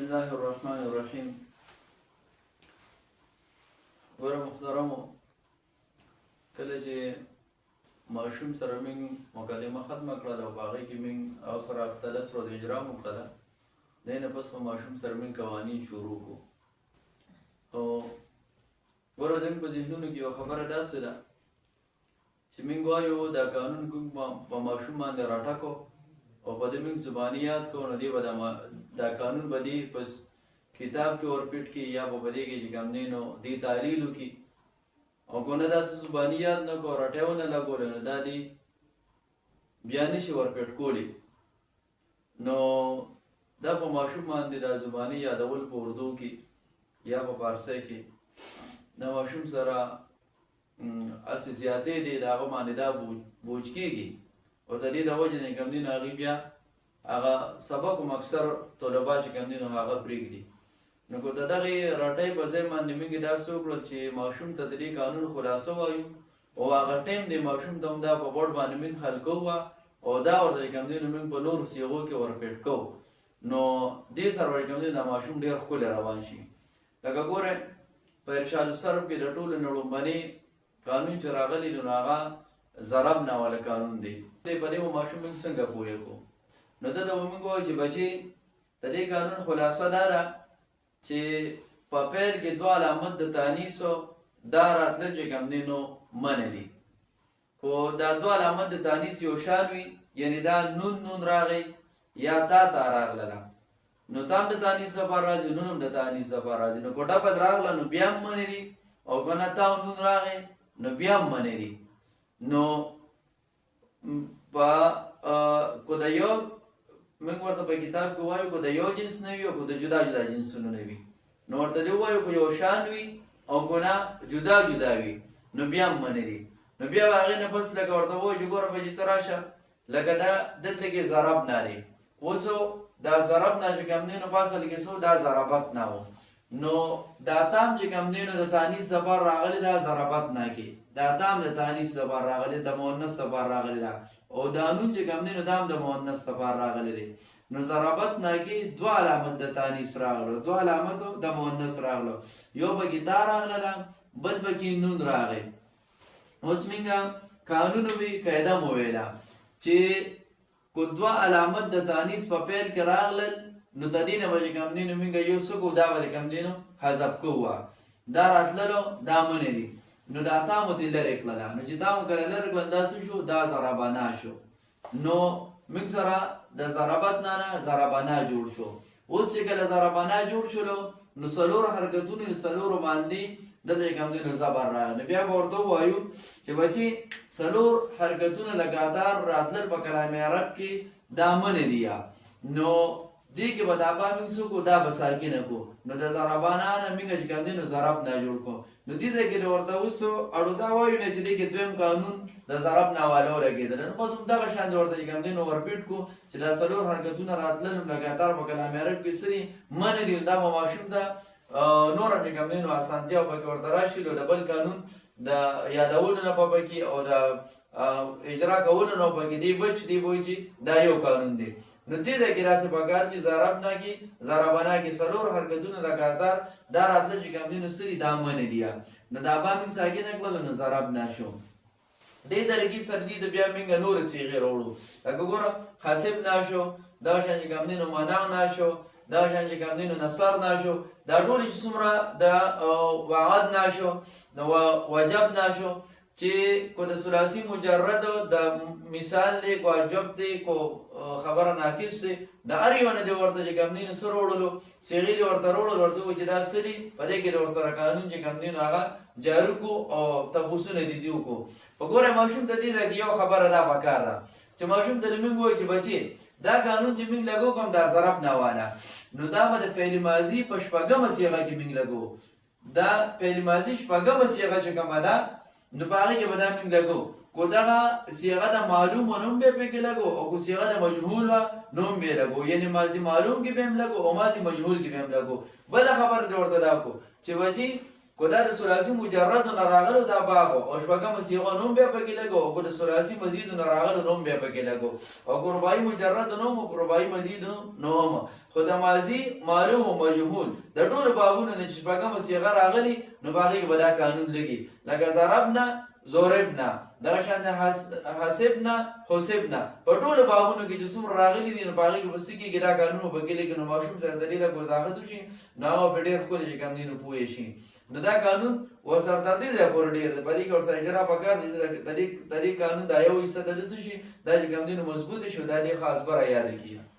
بسم الله الرحمن الرحیم. ګوره محترمو، کله چې ماشوم سره موږ مکالمه ختمه کړله او په هغې کې موږ هغه سره هفته 10 ورځې اجرا مو کړله، دی نه پس په ماشوم سره موږ قوانین شروع کړو. او ګوره زموږ په ذهنونو کې یوه خبره داسې ده چې موږ وایو دا قانون کوم په ماشوم باندې راټکو او په دې موږ زباني یاد کوو، نو دی به دا قانون به دی پس کتاب کې ورپیټ کړي یا به په دې کې چې کوم دی نو دې تعلیل وکړي، او که نه دا ته زباني یاد نه کړو رټی ونه لګولی نو دا دی بیا نشي ورپیټ کولی. نو دا په ماشوم باندې دا زباني یادول په اردو کې یا په فارسی کې د ماشوم سره هسې زیاتې دی د هغه باندې دا بوج کېږي، او د دې د وجې نه کوم دی نو هغې بیا هغه سبق هم اکثر طلبا چې کوم دی نو هغه پرېږدي. نو که د دغې رټۍ په ځای باندې موږ داسې وکړل چې ماشوم ته د دې قانون خلاصه وایو او هغه ټایم دی ماشوم ته هم دا په بورډ باندې موږ حل کوو او دا ورته چې کوم دی نو موږ په نورو صیغو کې ورپیټ کوو، نو دې سره ورته کوم دی دا ماشوم ډېر ښکلی روان شي. لکه ګورئ په ارشاد الصرف کې د ټولو نه لومړنی قانون چې راغلی نو هغه ضرب ناوله قانون دی. په دې ماشوم موږ څنګه پوه کړو؟ نو ده ته به موږ وایو چې بچې د دې قانون خلاصه دا ده چې په پیل کې دوه علامت د تانیثو دا راتلل چې کوم دی نو منع دي، خو دا دوه علامت د تانیث یو شان وي، یعنې دا نون راغی یا تا راغله نو تا هم د تانیث څخه راځي نون هم د تانیث څخه راځي، نو کوټه پد راغله نو بیا هم منع دي، او که نه تا نون راغی نو بیا هم منع دي. نو که د یو موږ ورته په کتاب کې وایو که د یو جنس نه وي او که د جدا جدا جنسونو نه وي، نو ورته دې ووایو که یو شان وي او که نه جدا جدا وي نو بیا هم منع دي. نو بیا به هغې نه پس لکه ورته ووایو چې ګوره بچې ته راشه لکه دا دلته کې ضرب نه دی، اوس دا ضرب نه چې کوم دی نو په اصل کې دا ضربت نه و، نو دا تام چې کوم دی نو د تانیث زبر راغلی دا ضربت نه کې، دا تام د تانیث زبر راغلی د مؤنث زبر راغلی دا، او دا نون چې کوم دی نو دا هم د مؤنث زبر راغلی دی. نو ضربت نه کې دوه علامت د تانیث راغلو، دوه علامت د مؤنث راغلو، یو پکې تا راغله بل پکې نون راغی. اوس موږ قانون وی قاعده مو ویله چې که دوه علامت د تانیث په پیل کې راغلل نو د دې نه به چې کوم دی نو موږ یو څه کوو دا به چې کوم دی نو حذف کوو، دا راتللو دا منع دي، نو دا تا مو ترې لرې کړله، نو چې تا مو کله لرې کړل دا څه شو دا ضربانه شو، نو موږ سره د ضربت نه ضربانه جوړ شو. اوس چې کله ضربانه جوړ شولو نو څلور حرکتونه څلورو باندې دلته کوم دی نو زبر راغی، نو بیا به ورته ووایو چې بچې څلور حرکتونه لګاتار راتلل په کلام عرب کې دا منع دي، نو دې کې به دا به موږ څه کړو دا به ساکنه کړو، نو د ضربانه نه موږ چې کوم دی نو ضرب نه جوړ کړو. نو دې ځای کې ورته اوس اړو دا وایو نه چې دې کې دویم قانون د ضرب نه والا ولګېدل، نو بس همدغه شان ورته چې کوم دی نو ورپیټ کړو چې دا څلور حرکتونه راتلل لګاتار په کلام عرب کې څه دي منع دي، دا به ماشوم ته نور هم چې کوم دی نو اسانتیا پکې ورته راشي، نو د بل قانون د یادولو نه به پکې او د اجرا کولو نه پکې دی بچ دی وایي چې دا یو قانون دی. نو دې ځای کې داسې پکار چې ضرب نه کې ضربانه کې څلور حرکتونه لګاتار دا راتله چې کوم دی نو څه دي دا منع دي، نو دا به موږ ساکنه کړلو نو ضرب نه شو. دې طریقې سره دي د بیا موږ نورې صیغې راوړو، لکه ګوره حاسب نه شو، دا شان چې کوم دی نو منع نه شو، دا شان چې کوم دی نو نصر نه شو، دا ټول چې څومره د وعد نه شو نو وجب نه شو، چې کو د ثلاثي مجرد د مثال دی کو وجب دی کو خبره ناقص دی د هر یو نه دی ورته چې کوم دی نو څه راوړلو صیغې دی ورته راوړلو، ورته وایي چې دا څه دي په دې کې د ورسره قانون چې کوم دی نو هغه جارو کو او تپوسونه دي دي وکړو. په ګوره ماشوم ته دې ځای کې یو خبره دا پکار ده چې ماشوم ته موږ وایو چې بچې دا قانون چې موږ لګو کوم دا ضرب نه واله، نو دا به د فعل ماضي په شپږمه صیغه کې موږ لګو، دا فعل ماضي شپږمه صیغه چې کومه ده نو په هغې کې به دا موږ لګو، کو دغه صیغه د معلوم و نوم به پکې لګو او کو صیغه د مجهول و نوم به لګو، یعنې ماضي معلوم کې به هم لګو او ماضي مجهول کې به هم لګو. بله خبره دې ورته دا کو چې بچې که دا د ثلاثي مجردو نه راغلو دا باب او شپږمه صیغه نوم بیا پکې لګو او که د ثلاثي مزیدو نه راغلو نوم بیا پکې لګو او که رباعي مجرد نوم او که رباعي مزید نوم خو د ماضي معلوم او مجهول د ټولو بابونو نه چې شپږمه صیغه راغلي نو په هغې کې به دا قانون لګي لکه ضربنا ضربنا دغه شان حسبنا حسبنا په ټولو بابونو کې چې څومره راغلي دي نو په هغې کې به څه کېږي دا قانون به پکې لګي نو ماشوم سره د دې لږ وضاحت وشي نو هغه په ډېر ښکلي چې کوم دي نو پوه شي نو دا قانون ورسره تر دې ځایه پورې ډېر دی په دې کې ورسره اجرا پکار دی د دې قانون دا یو حصه د څه شي دا چې کوم دي نو مضبوط شي دا دې خاص بره یاد کړي